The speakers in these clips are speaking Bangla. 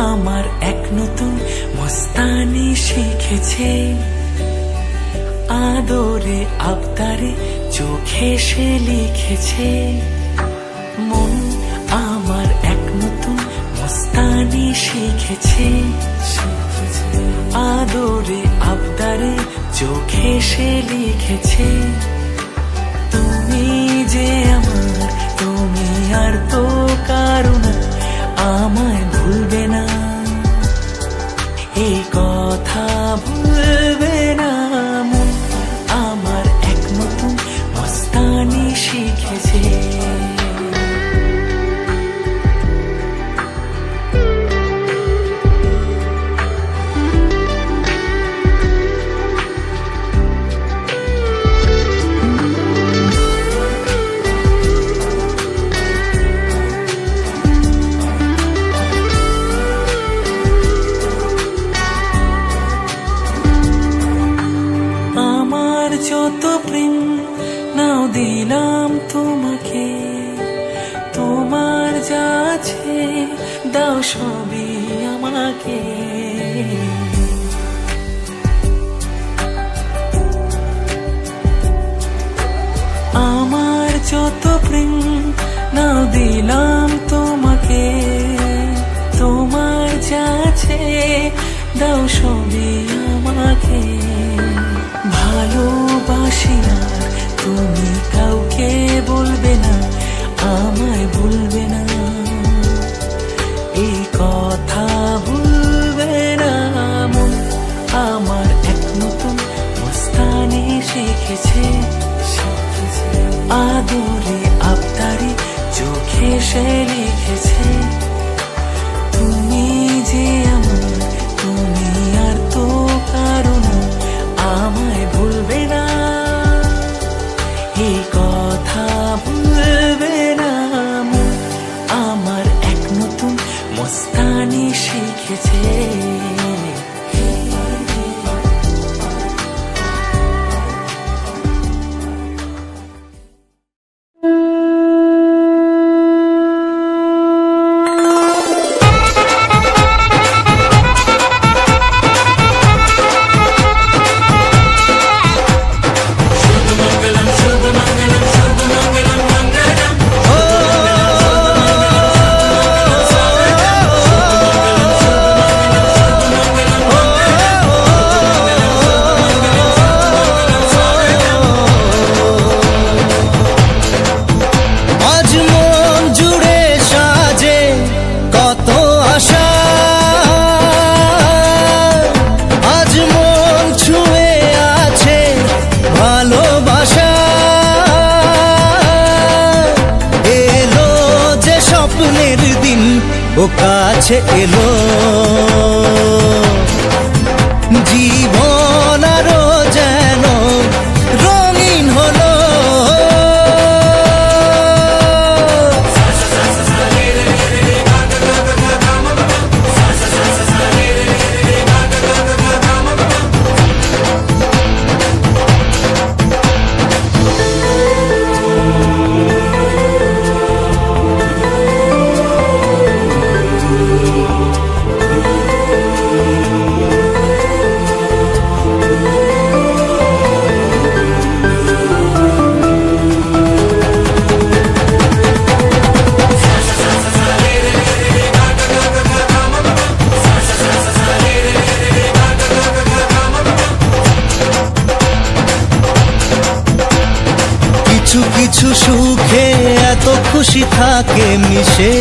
আমার এক নতুন মস্তানি শিখেছে, আদরে আবদারে চোখে সে লিখেছে। মন আমার এক নতুন মস্তানি শিখেছে, আদরে আবদারে চোখে সে লিখেছে। তুমি যে আমার, তুমি আর তো কারো না, আমায় ভুলবে না, এই কথা ভুলবে না। মন আমার এক নতুন মস্তানি শিখেছে। যত প্রেম নাও দিলাম তোমাকে, তোমার যা আছে দাও সবই আমাকে। আমার যত প্রেম নাও দিলাম তোমাকে, তোমার যা আছে দাও সবই আমাকে। ভালোবাসি আর তুমি কাউকে বলবে না, আমায় ভুলবে না, এই কথা ভুলবে না। মন আমার এক নতুন মস্তানি শিখেছে, আদরে আবদারে চোখে সে লিখেছে। তুমি যে আমার, তুমি আর তো কারো না, আমায় ভুলবে না, এই কথা ভুলবে না। মন আমার এক নতুন মস্তানি শিখেছে। ও কাছে এলো, জীবন আরো যেন রঙিন হলো। কিছু সুখে এত খুশি থাকে মিশে,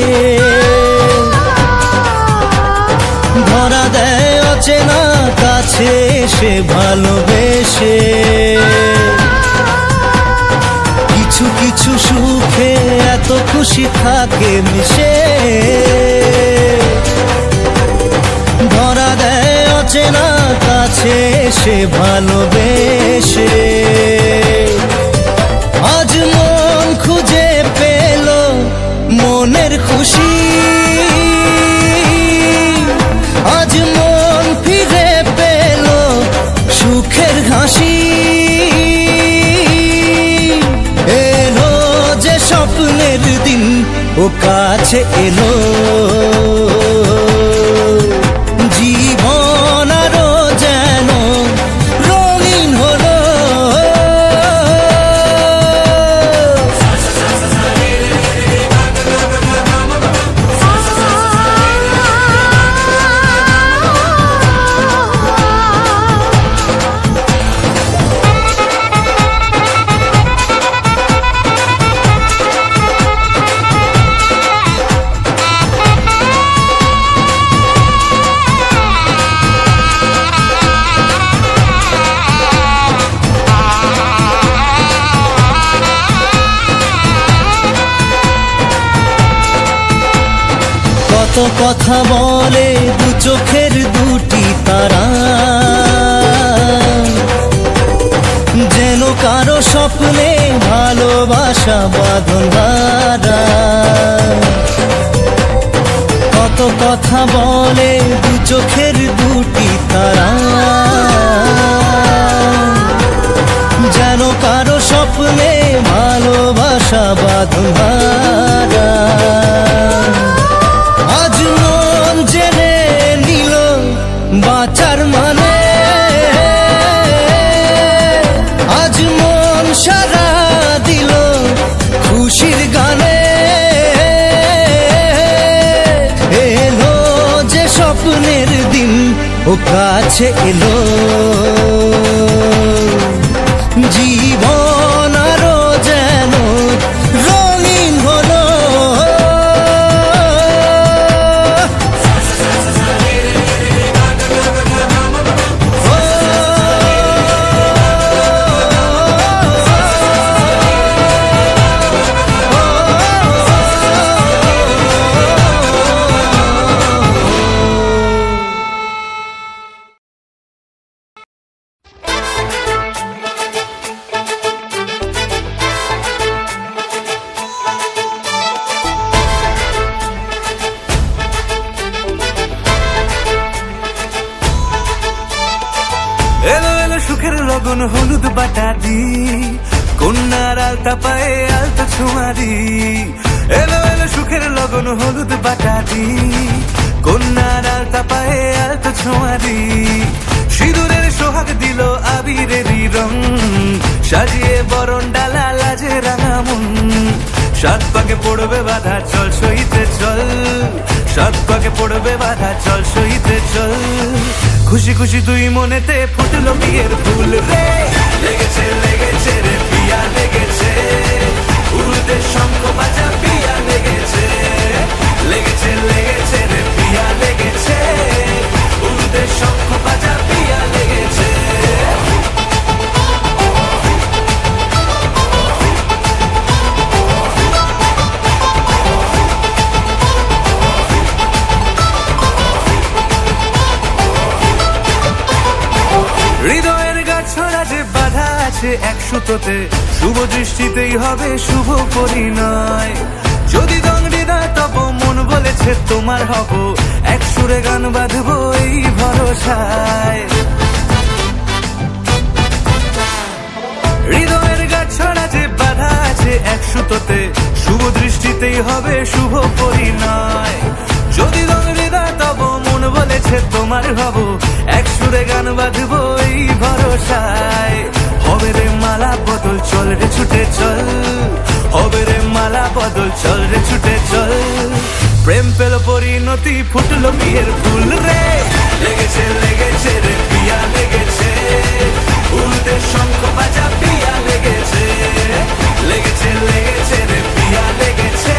ধরা দেয় অচেনা কাছে সে ভালোবেসে। কিছু কিছু সুখে এত খুশি থাকে মিশে, ধরা দেয় অচেনা কাছে সে ভালোবেসে। আজ মন খুঁজে পেল মনের খুশি, আজ মন ফিরে পেল সুখের হাসি। এলো যে স্বপ্নের দিন ও কাছে এলো, কত কথা বলে দু চোখের দুটি তারা, যেন কারো স্বপ্নে ভালোবাসা বাঁধন হারা। কত কথা বলে দু চোখের দুটি তারা, যেন কারো স্বপ্নে ভালোবাসা বাঁধন হারা। আজ মন জেনে নিল বাঁচার মানে, আজ মন সারা দিল খুশির গানে। এলো যে স্বপ্নের দিন ও কাছে এলো, জীবন আরো যেন রঙিন হলো। সুখের লগন হলুদ বাটা দি, কন্যার আলতা পায়ে আলতা ছোঁয়া দি। এলো এলো সুখের লগন হলুদ বাটা দি, কন্যার আলতা পায়ে আলতা ছোঁয়া দি। সিঁদুরের সোহাগ দিল আবিরেরই রং, সাজিয়ে বরণ ডালা লাজে রাঙা মন। সাত পাকে পড়বে বাধা চল সইতে চল, সাত পাকে পড়বে বাধা চল সইতে চল। খুশি খুশি দুই মনেতে ফুটলো বিয়ের ফুল রে, লেগেছে লেগেছে রে পিয়া লেগেছে, উড়তে শঙ্খ বাজা পিয়া লেগেছে, লেগেছে লেগেছে রে পিয়া লেগেছে, উড়তে শঙ্খ বাজা পিয়া লেগেছে। হৃদয়ের গাছড়া যে বাধা আছে এক সুতোতে, শুভ দৃষ্টিতেই হবে শুভ পরিণয়। যদি দংড়ি দেয় তব মন বলেছে তোমার হব, এক সুরে গান বাঁধবো এই ভরসায়। হৃদয়ের গাছড়া যে বাধা আছে এক সুতোতে, শুভ দৃষ্টিতেই হবে শুভ পরিণয়। যদি দংড়ি দেয় তব মন বলেছে তোমার হব, এক সুরে গান বাঁধবো এই ভরসায়। হবে রে মালা বদল চল রে ছুটে চল, হবে রে মালা বদল চল রে ছুটে চল। প্রেম পেল পরিণতি ফুটলো বিয়ের ফুল রে, লেগেছে লেগেছে রে পিয়া লেগেছে, উল্টে শঙ্খ বাজা পিয়া লেগেছে, লেগেছে লেগেছে রে পিয়া লেগেছে,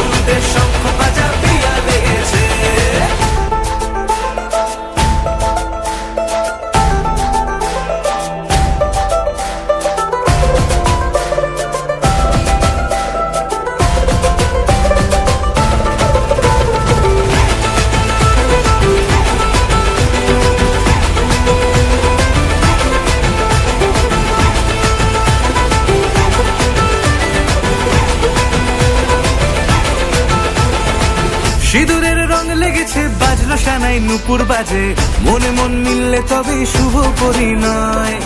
উল্টে শঙ্খ বাজা পিয়া লেগেছে। সিঁদুরের রং লেগেছে বাজলো সানাই নুপুর বাজে, মনে মন মিললে তবে শুভ পরিণয়।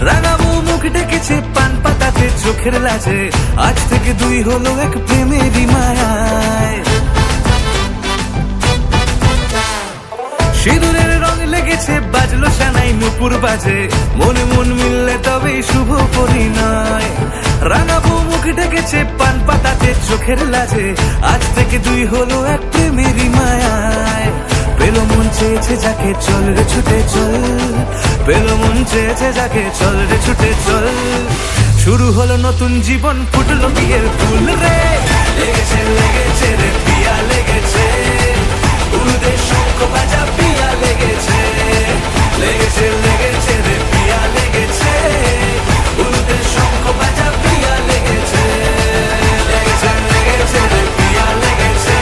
রাঙাবো মুখ ডেকেছে পান পাতাতে চোখের লাজে, আজ থেকে দুই হলো এক প্রেমেরই মায়ায়। সিঁদুরের রং লেগেছে বাজলো সানাই নুপুর বাজে, মনে মন মিললে তবে শুভ পরিণয়। রাঙাবো মুখ ডেকেছে পান পাতাতে চোখের লাজে, আজ থেকে দুই হলো এক প্রেমেরই মায়ায়। পেলো মন চেয়েছে যাকে চল রে ছুটে চল, পেলো মন চেয়েছে যাকে চল রে ছুটে চল। শুরু হলো নতুন জীবন ফুটলো বিয়ের ফুল রে, লেগেছে লেগেছে রে পিয়া লেগেছে, উড়তে শঙ্খ বাজা পিয়া লেগেছে, লেগেছে লেগেছে রে পিয়া লেগেছে, উড়তে শঙ্খ বাজা পিয়া লেগেছে, লেগেছে লেগেছে রে পিয়া লেগেছে,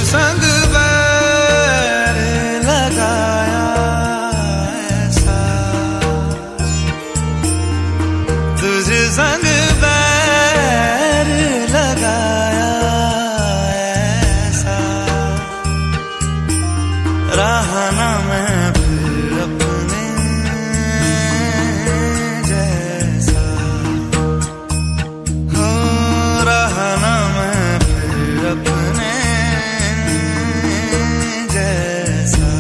संग बैर लगाया ऐसा, तुझे संग बैर लगाया ऐसा, रहा ना मैं फिर अपने जैसा, हो रहा ना मैं फिर अपने जैसा।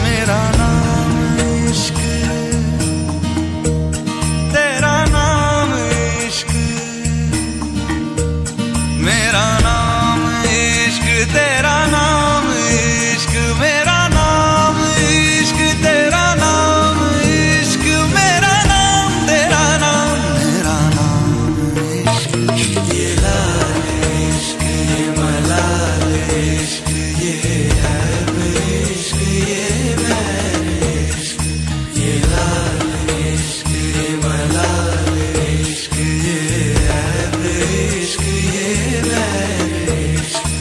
मेरा नाम इश्क, तेरा नाम इश्क, मेरा नाम इश्क, तेरा नाम इश्क, मेरा नाम इश्क, तेरा नाम इश्क, मेरा नाम तेरा नाम, मेरा नाम इश्क। ये लाल इश्क, ये मलाल इश्क, ये ऐब इश्क, ये बैर इश्क, ये लाल इश्क, ये मलाल इश्क, ये ऐब इश्क, ये बैर इश्क।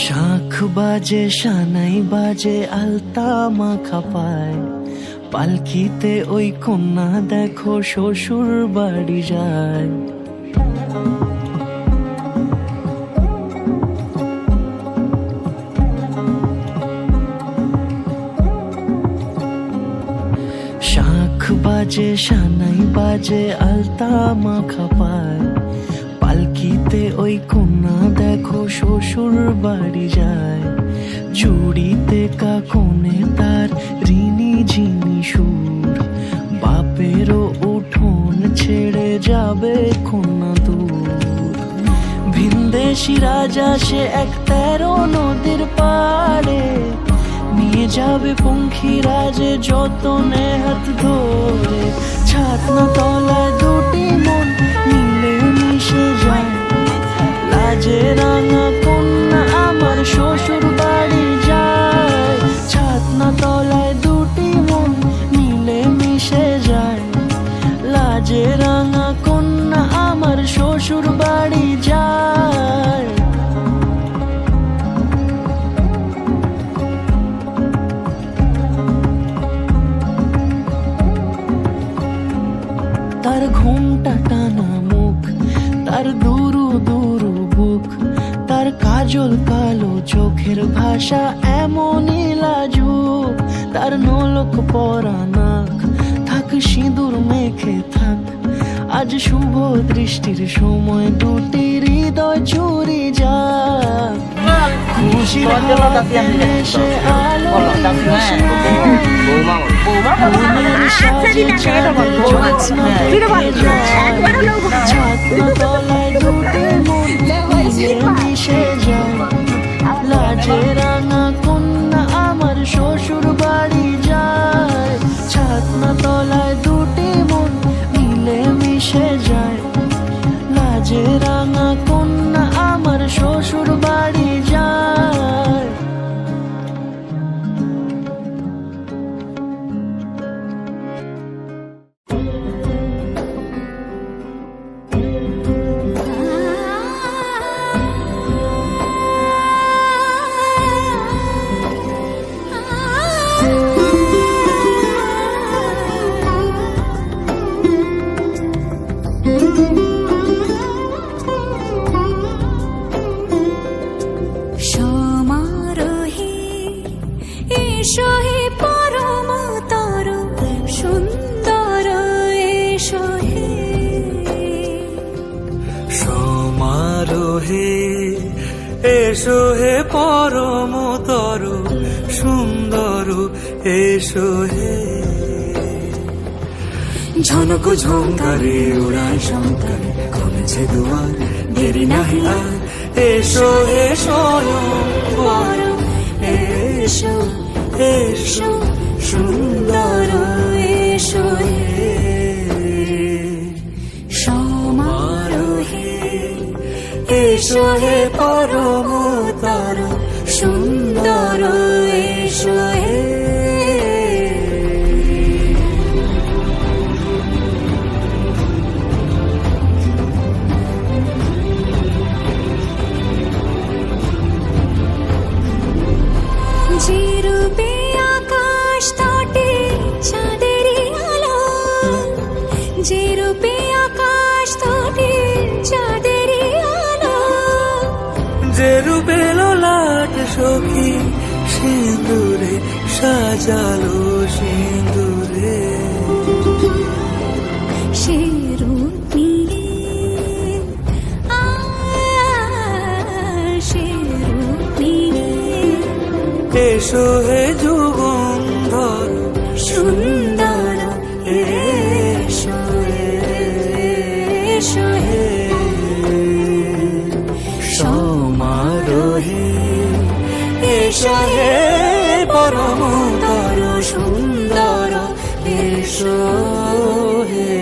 শাঁখ বাজে সানাই বাজে আলতা মাখা পায়, পালকিতে ওই কন্যা দেখো শ্বশুর বাড়ি যায়। শাঁখ বাজে সানাই বাজে আলতা মাখা পায়, পালকিতে ওই কন্যা দেখো শ্বশুর বাড়ি যায়। চুড়িতে কাকনে তার ঋণী ঝিনি সুর, বাপেরও উঠোন ছেড়ে যাবে কন্যা দূর। ভিনদেশি রাজা সে এক 13 নদীর পাড়ে, নিয়ে যাবে পঙ্খী রাজে যতনে হাত ধরে। ছাতনা তলায় দুটি মন মিলে মিশে যায়, লাজে রাঙা কন্যা আমার শ্বশুর বাড়ি যায়। ছাতনা তলায় দুটি মন মিলে মিশে যায়, লাজে রাঙা কন্যা আমার শ্বশুর বাড়ি যায়। তার ঘোমটা টানা মুখ, তার দুরু দুরু বুক, তার কাজল কালো চোখের ভাষা এমনই লাজুক। তার নোলক পরা নাক, থাক সিঁদুর মেখে থাক, আজ শুভ দৃষ্টির সময় দুটি হৃদয় চুরি যাক। খুশির হাতে সে আলো মনের সাজে চাঁদের জ্যোৎস্না দেখে যায়। ছাতনা তলায় দুটি মন মিলে মিশে যায়, লাজে রাঙা কন্যা আমার শ্বশুর বাড়ি যায়। ছাতনা তলায় দুটি মন মিলে মিশে যায়, লাজে রাঙা কন্যা আমার শ্বশুর বাড়ি যায়। এসো হে পরমতর সুন্দর, এসো হে। ঝনক ঝঙ্কারে উড়ায় শঙ্কার, খুলেছে দুয়ার, দেরি নাহি আর। এসো হে স্বয়ংবর, এসো এসো সুন্দর, এসো হে সমারোহে। এসো হে পরমতর সুন্দর, এসো হে। যে রূপে আকাশ তটে চাঁদেরই আলো, যে রূপে আকাশ তটে চাঁদেরই আলো, যে রূপে ললাট সখী সিঁদুরে সাজালো সিঁদুরে। সে রূপ নিয়ে সে রূপ নিয়ে এসো হে যুগন্ধর সুন্দর, এসো এসো হে সমারোহে। এসো হে পরমতর সুন্দর, এসো হে।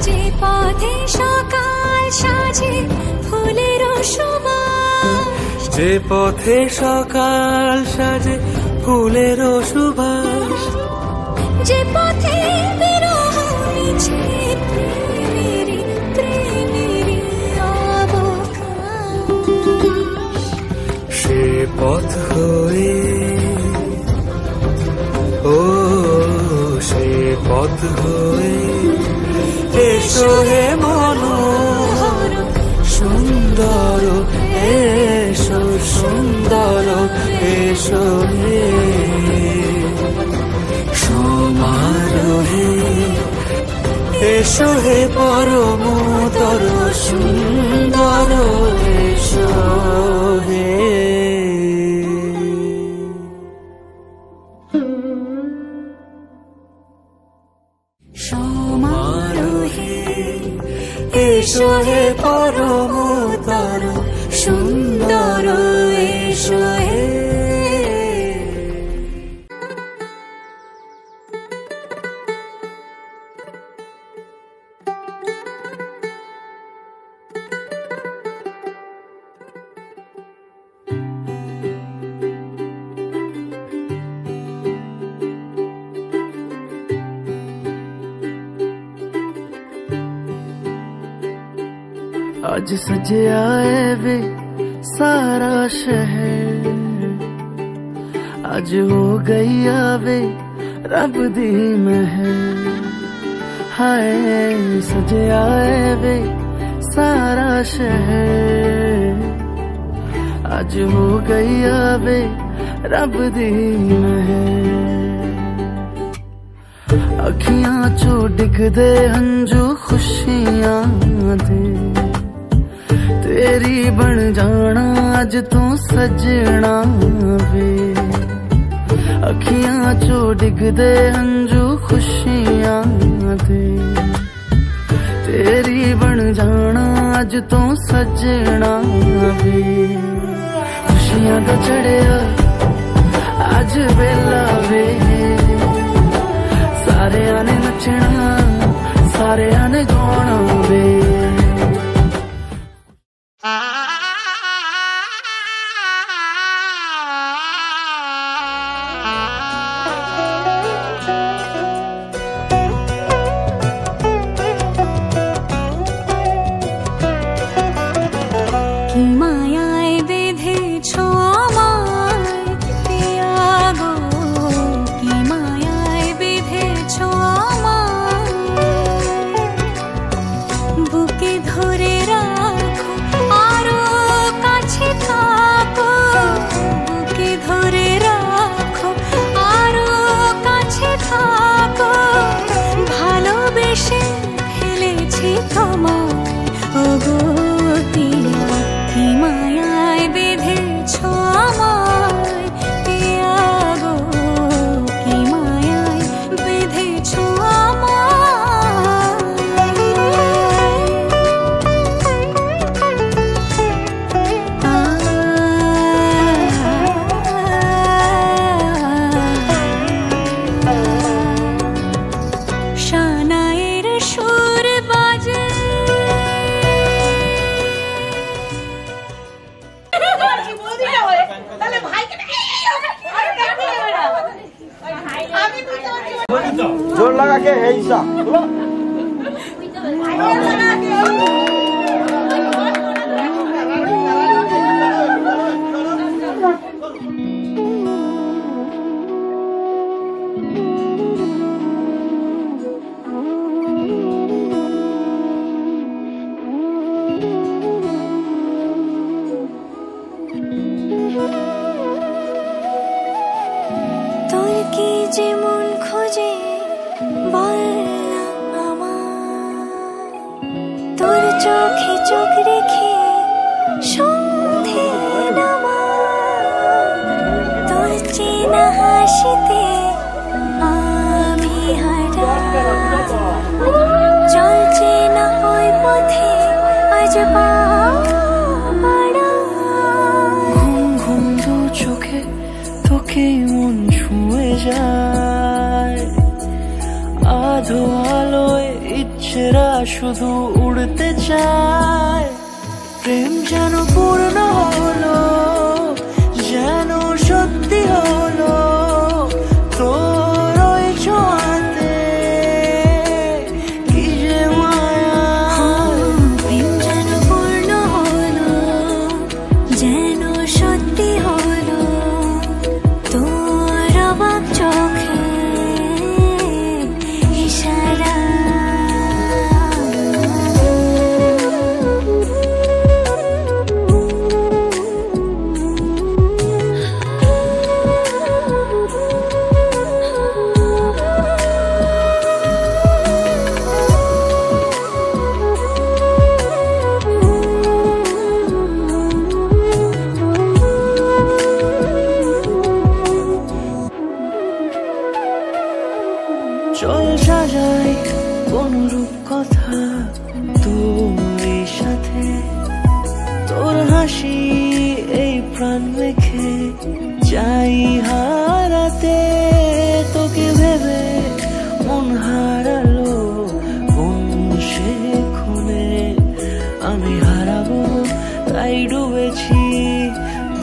যে পথে সকাল সাজে ফুলের সুবাস, যে পথে সকাল সাজে ফুলের সুবাস, যে পথে বিরহ মিছে প্রেমেরই প্রেমেরই অবকাশ, সে পথ হয়ে ও সে পথ হয়ে। এসো হে মনোহর সুন্দর, এসো সুন্দর, এসো হে সমারোহে। এসো হে পরমতর সুন্দর, এসো হে। সমারোহে। এসো হে পরমতর সুন্দর, এসো হে। आज सजया है वे सारा शहर, आज हो गई आवे रब दी महर। हाय सजया है वे सारा शहर, आज हो गई आवे रब दी महर। अखियां चो डिगदे हंजू खुशियां दे, तेरी बन जाना अज तू सजना वे। अखियां चो डिगदे हंजू खुशियां दे, तेरी बन जाना अज तू सजना वे। खुशियां दा चढ़िया अज वेला वे, सारे ने नचना सारे ने गाना वे। বুকে ধরে রাখো আরো जोर लगा के है ईसा যেমন খোঁজে বললাম আমার তোর চোখে চোখ রেখে সন্ধে নামার তোর চেনা হাসিতে আমি হারা চলছে না ওই পথে আজ পাড়া ঘুম ঘুম দু চোখে তোকে মন ছুঁয়ে যায় আধো আলোয় ইচ্ছেরা শুধু উড়তে চায় প্রেম যেন পূর্ণ হলো যেন সত্যি হলো তোর ওই ছোঁয়াতে কি যে মায়া প্রেম যেন পূর্ণ হলো যেন সত্যি হলো তোর অবাক চোখে ইশারা চল সাজাই কোনরূপ কথা তোর সাথে তোর হাসি এই প্রাণ রেখে চাই হারাতে তোকে ভেবে মন হারালো কোন সে খুনে আমি হারাবো তাই ডুবেছি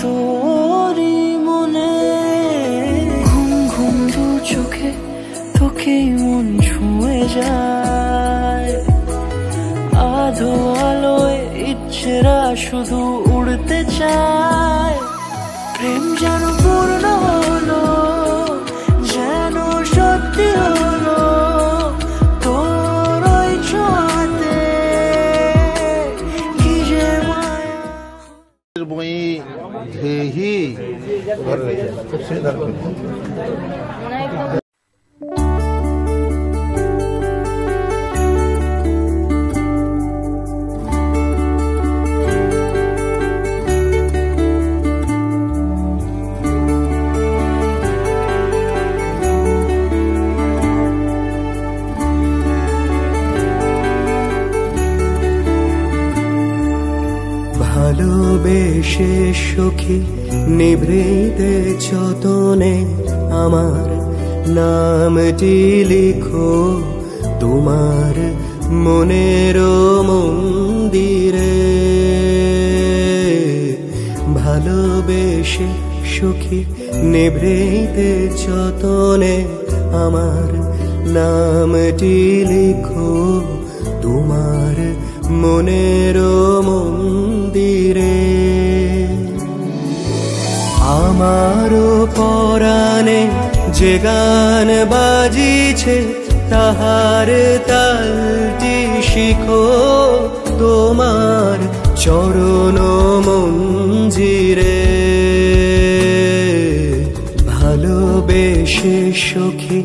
তোরই মনে ঘুম ঘুম দু চোখে তোকে মন ছুঁয়ে যায় আধো আলোয় ইচ্ছেরা শুধু উড়তে চায় প্রেম যেন পূর্ণ হলো যেন সত্যি হলো তোর ওই ছোঁয়াতে কি যে মায়া বই ধেহি ভালোবেসে সখী নিভৃতে যতনে আমার নামটি লিখো তোমার মনের মন্দিরে ভালোবেসে সখী নিভৃতে যতনে আমার নামটি লিখো তোমার মনের মন্দিরে আমারও পরাণে যে গান বাজিছে তাহার তালটি শিখো তোমার চরণ মঞ্জিরে ভালোবেসে সখী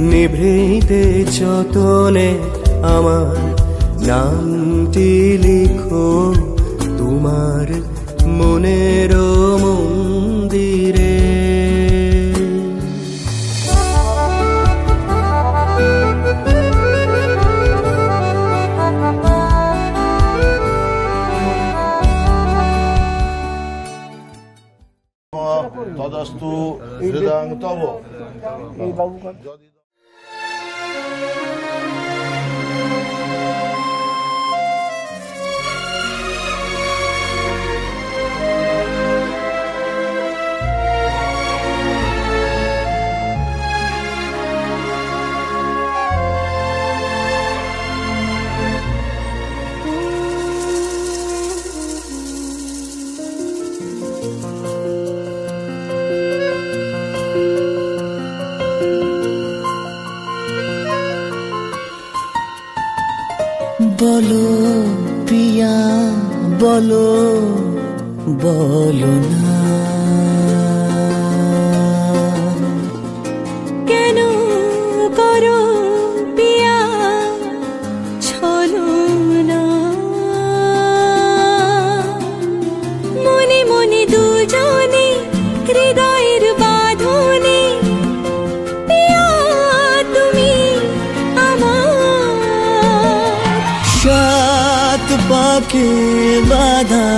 নিভৃতে যতনে আমার নামটি লিখো তোমার মনের মন্দিরে তদস্তু হৃদয়ং তব বলো পিয়া বলো বলো না কেন করো পিয়া ছলো না মনে মনে দুজনে হৃদয়ের বাঁধনে পিয়া তুমি আমার সাত পাকে বাঁধা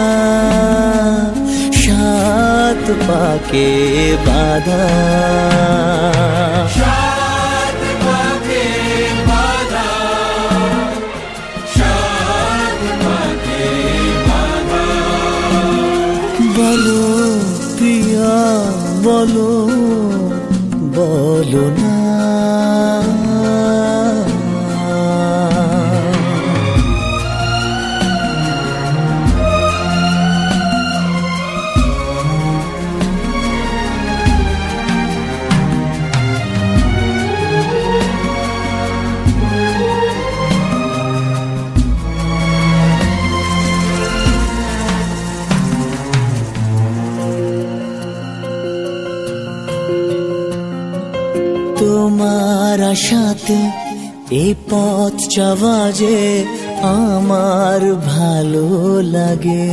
সাত পাকে বাঁধা বলো প্রিয়া বলো বলো না তোমার আশাতে এই পথ যাওয়া যে আমার ভালো লাগে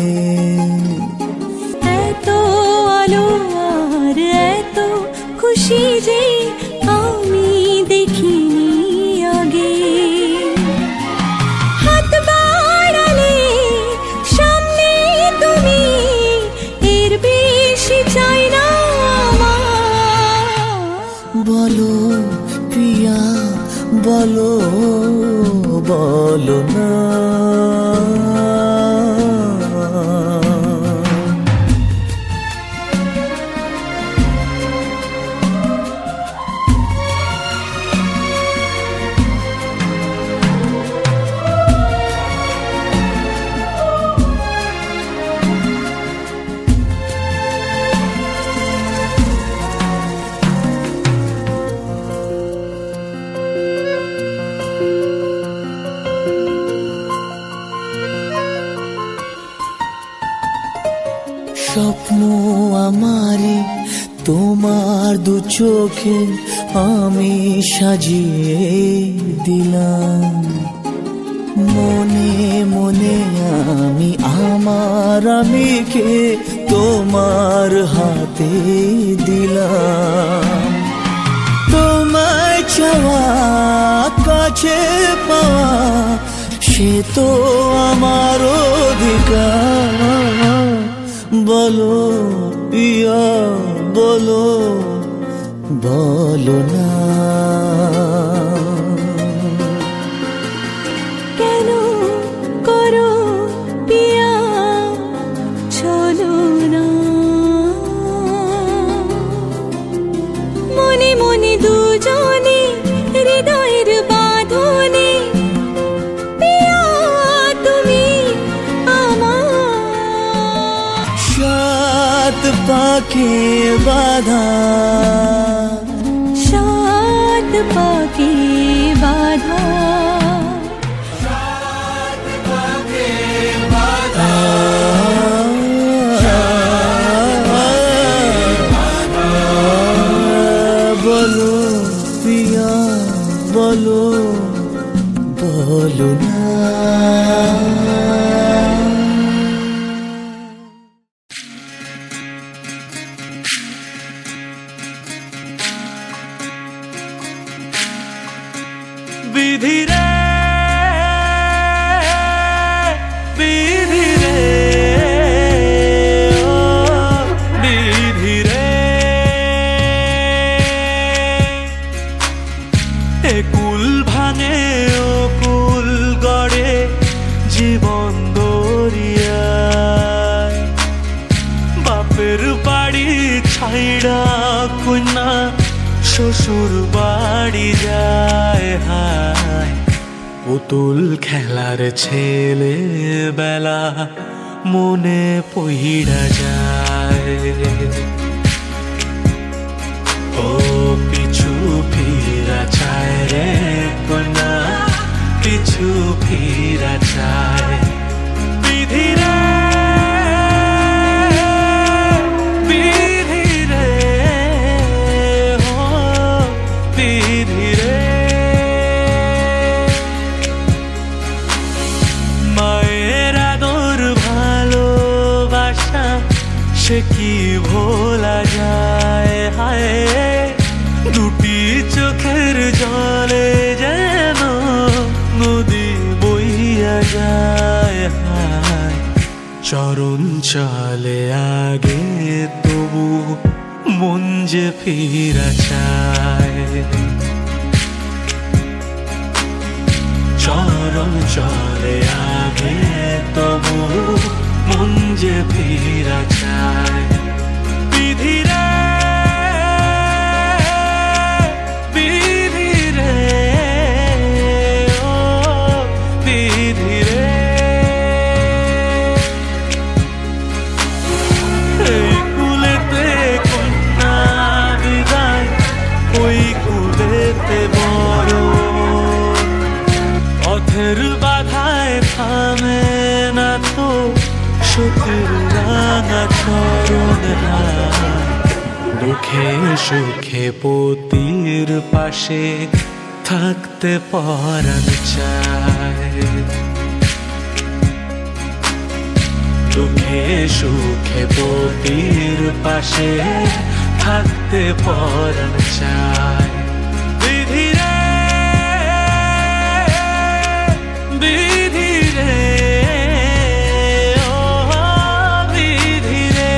এত আলো আর এত খুশি যে আমি দেখিনি আগে হাত বাড়ালে সামনে তুমি এর বেশি চাই না বলো প্রিয়া বলো বলো না স্বপ্ন আমারে তোমার দু চোখে আমি সাজিয়ে দিলাম মনে মনে আমি আমার আমিকে তোমার হাতে দিলাম তোমায় চাওয়া কাছে পাওয়া সে তো আমার অধিকার বলো পিয়া বলো বলো না কেন করো পিয়া ছলো না মনে মনে দুজনে হৃদয়ের বাঁধনে পিয়া তুমি আমার সাত পাকে বাঁধা সাত পাকে বাঁধা বলো প্রিয়া বলো বলো না বিধি রে বিধি রে ও বিধি রে এ কুল ভাঙে ও কুল গড়ে জীবন দরিয়ায় বাপের বাড়ি ছাইড়া কন্যা শ্বশুর বাড়ি যায় হায় পুতুল খেলার ছেলে বেলা মনে পইড়া যায় ও পিছু ফিরা চায় রে কন্যা পিছু ফিরা চায় বিধি রে বিধি রে ও বিধি রে মায়ের আদর ভালোবাসা সে কি ভোলা যায় হায় দুটি চোখের জলে যেন নদী বইয়া যায় হায় চরণ চলে আগে তবু মন যে ফিরা চায় চরণ চলে আগে তবু মন যে ফিরা চায় বিধি রে বিধি রে ও বিধি রে এই কুলেতে কন্যা বিদায় ওই কুলেতে বড় পথের বাধায় থামে না তো সতীর রাঙা চরণ দুঃখে সুখে পতির পাশে থাকতে পরাণ চায় দুঃখে সুখে পতির পাশে থাকতে পরাণ চায় বিধি রে বিধি রে ও বিধি রে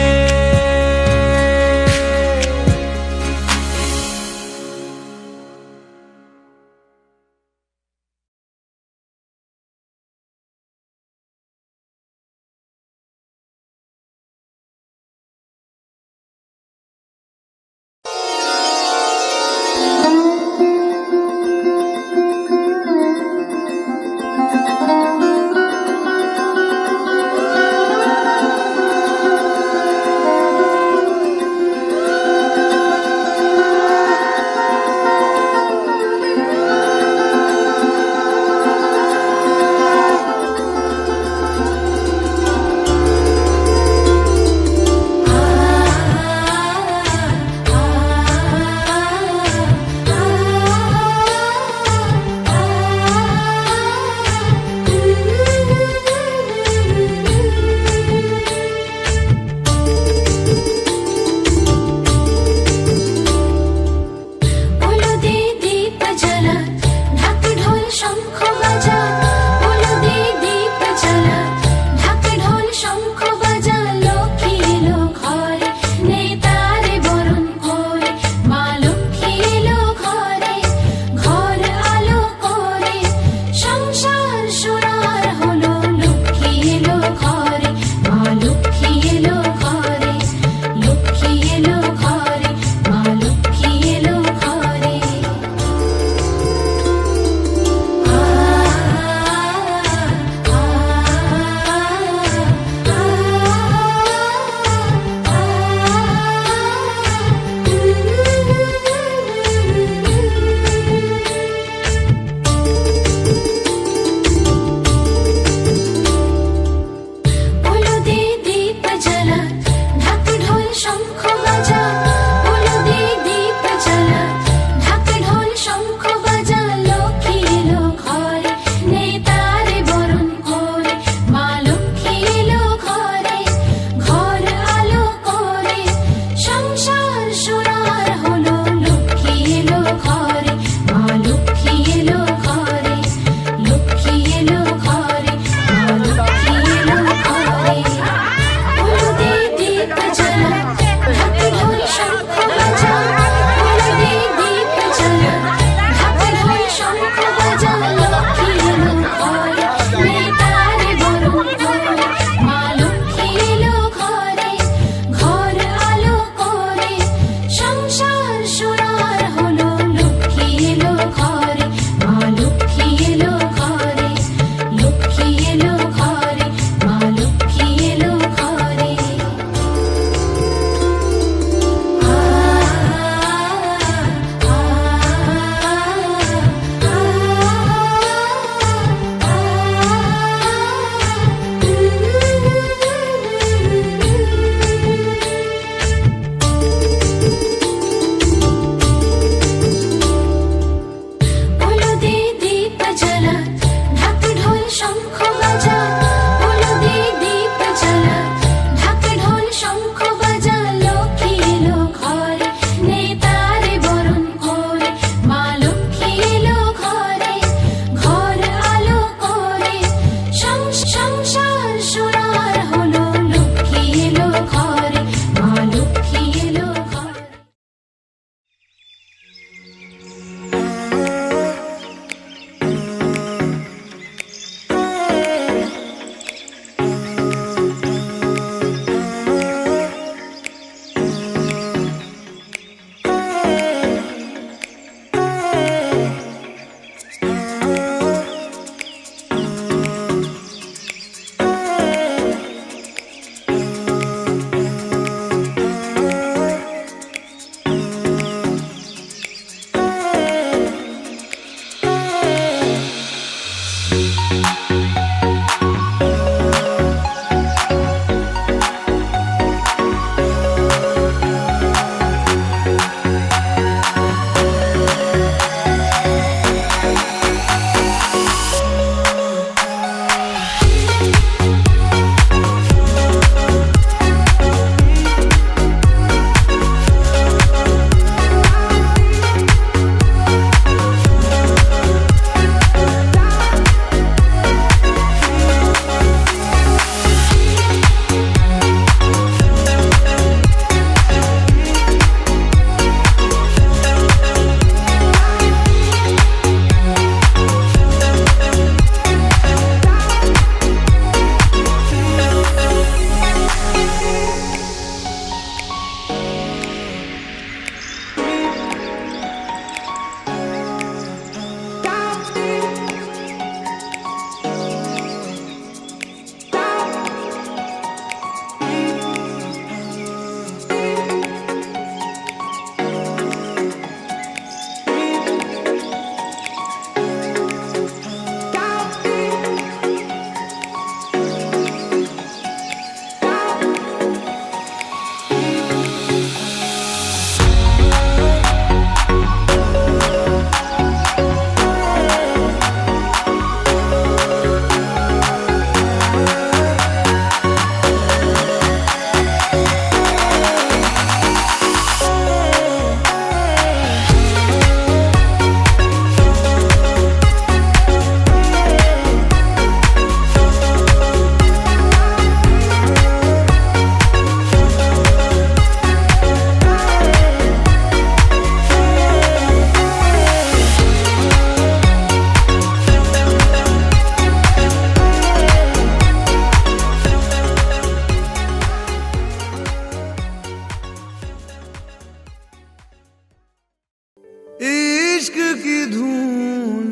इश्क की धून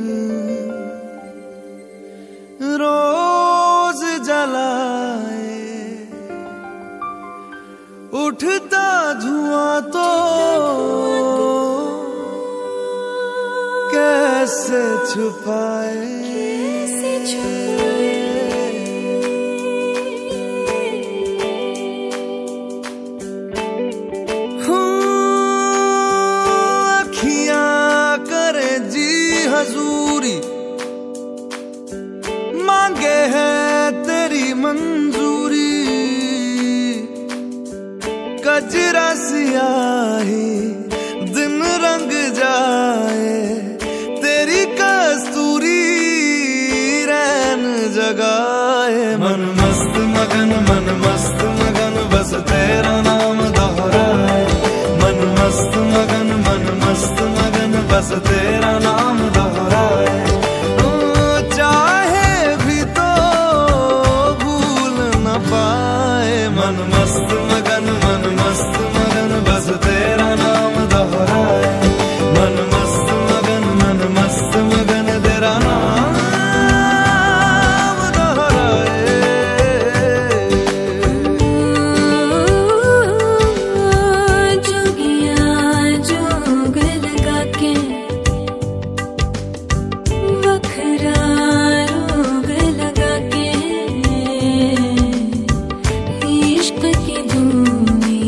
रोज जलाए, उठता धुआं तो कैसे छुपाए। हजूरी मांगे है तेरी मंजूरी, कजरा सियाही दिन रंग जाए, तेरी कस्तूरी रैन जगाए। मन मस्त मगन बस तेरा नाम दोहराए। मन मस्त मगन बस तेरा नाम दोहराए। चाहे भी तो भूल न पाए। मन मस्त मगन बस तेरा नाम दोहराए। मन मस्त मगन तेरा नाम दोहराए। जोगिया जोग लगा के वखरा रोग लगा के, इश्क की धूनी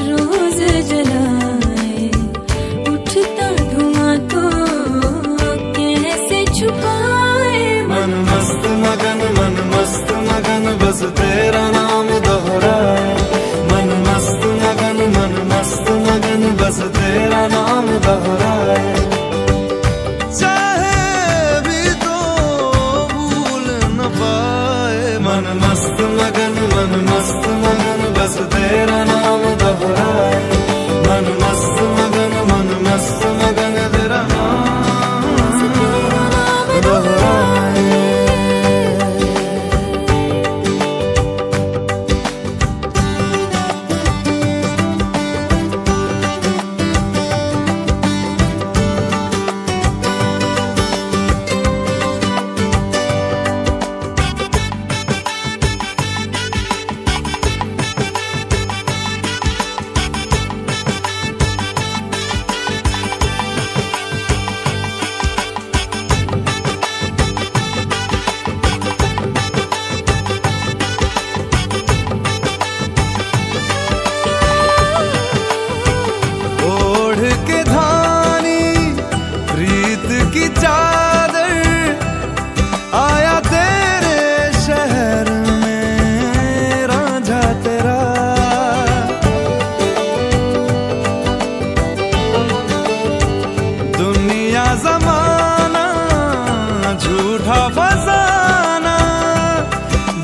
रोज जलाए, उठता धुआं तो कैसे छुपाए। मन मस्त मगन बस तेरा नाम दोहराए। मन मस्त मगन बस तेरा नाम दोहराए। चाहे भी तो भूल न पाए। मन मस्त मगन बस तेरा नाम दोहराए। मन मस्त मगन तेरा नाम दोहराए। ओढ़ के धानी प्रीत की चादर, आया तेरे शहर में रांझा तेरा। दुनिया जमाना झूठा फसाना,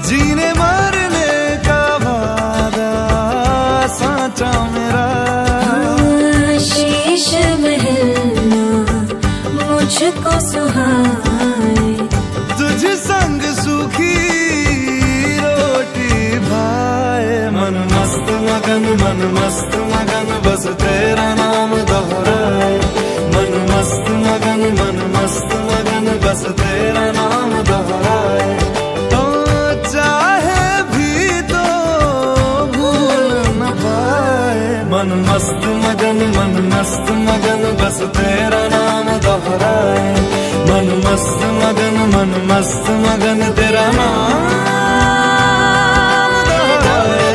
जीने मरने का वादा साचा मेरा। शीश महलना मुझको सुहाए, तुझ संग सूखी रोटी भाए। मन मस्त मगन बस तेरा नाम दोहराए। मन मस्त मगन बस तेरा नाम दोहराए। तो चाहे भी तो भूल न पाए। मन मस्त मगन बस तेरा नाम दोहराए। मन मस्त मगन तेरा नाम दोहराए।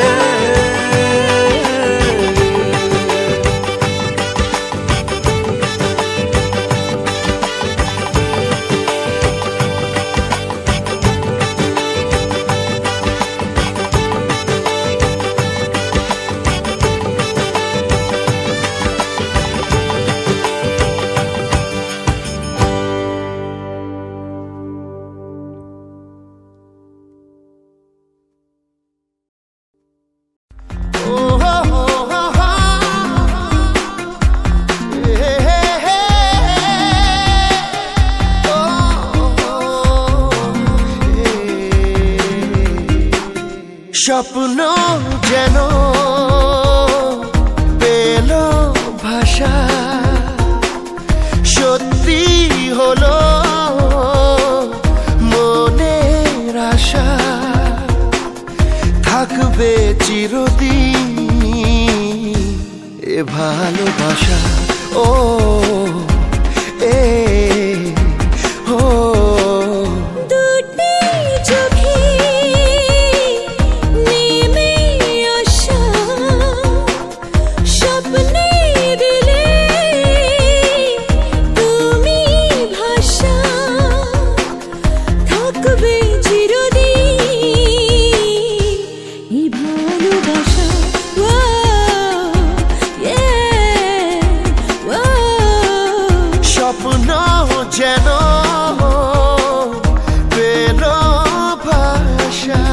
স্বপ্ন যেন পেল ভাষা, চিরদিন এ ভালোবাসা ও এ ও দুটি চোখে নেমে আসা স্বপ্নে দিলে তুমি ভাষা থাকবে চিরদিন এই ভালোবাসা স্বপ্ন যেন পেল ভাষা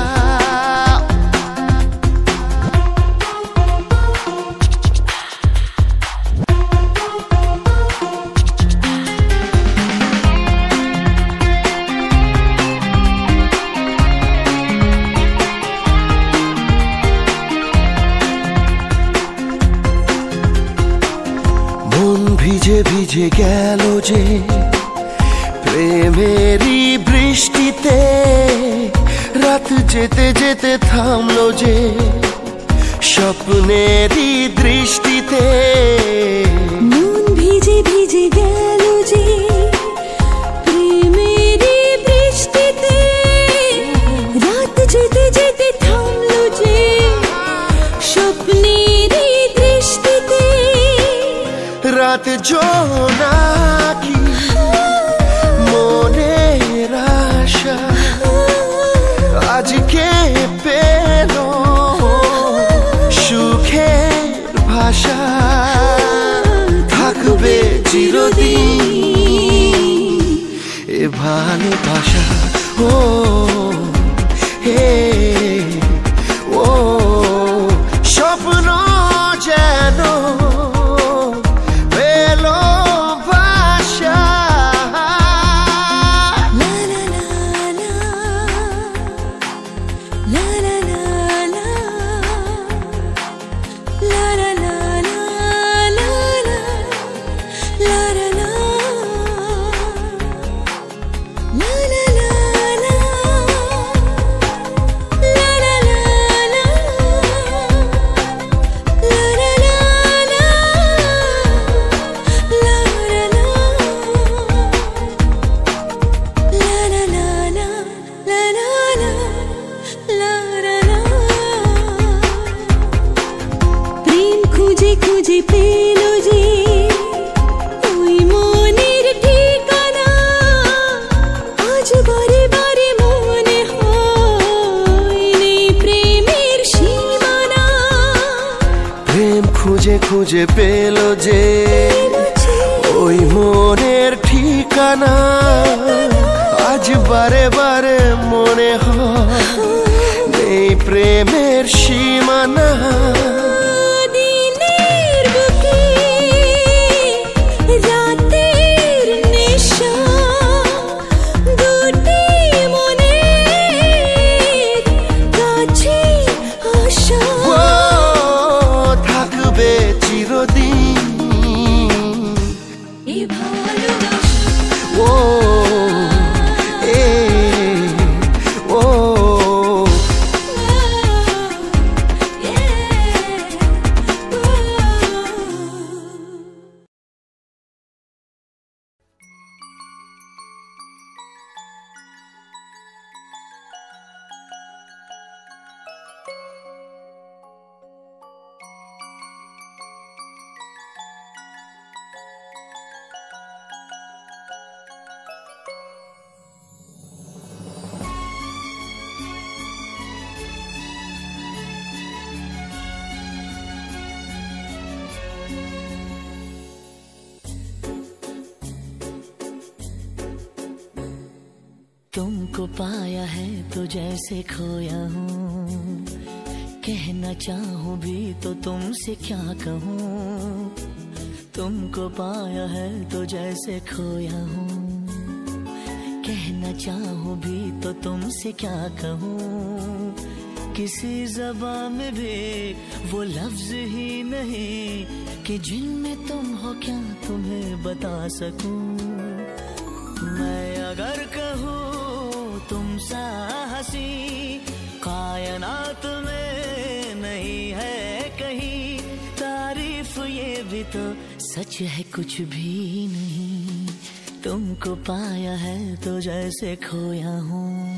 মন ভিজে ভিজে গেল যে প্রেমেরই বৃষ্টিতে রাত যেতে যেতে থামলো যে স্বপ্নেরই দৃষ্টিতে মন ভিজে ভিজে গেল যে প্রেমেরই বৃষ্টিতে রাত যেতে যেতে থামলো যে স্বপ্নেরই দৃষ্টিতে রাত জোনাকি মনের আশা আজকে পেল সুখের ভাষা থাকবে চিরদিন এ ভালোবাসা ও হে ও স্বপ্ন যেন খুঁজে পেল যে ওই মনের ঠিকানা আজ বারে বারে মনে হয় নেই প্রেমের সীমানা প্রেম খুঁজে খুঁজে পেল যে ওই মনের ঠিকানা আজ বারে বারে মনে হয় নেই প্রেমের সীমানা तुमको पाया है तो जैसे खोया हूँ, कहना चाहूँ भी तो तुमसे क्या कहूँ। तुमको पाया है तो जैसे खोया हूँ, कहना चाहूँ भी तो तुमसे क्या कहूँ। किसी ज़बान में भी वो लफ्ज़ ही नहीं कि जिनमें तुम हो क्या तुम्हें बता सकूँ। मैं अगर कहूँ तुम सा हंसी कायनात में नहीं तो सच है कुछ भी नहीं, तुमको पाया है तो जैसे खोया हूँ।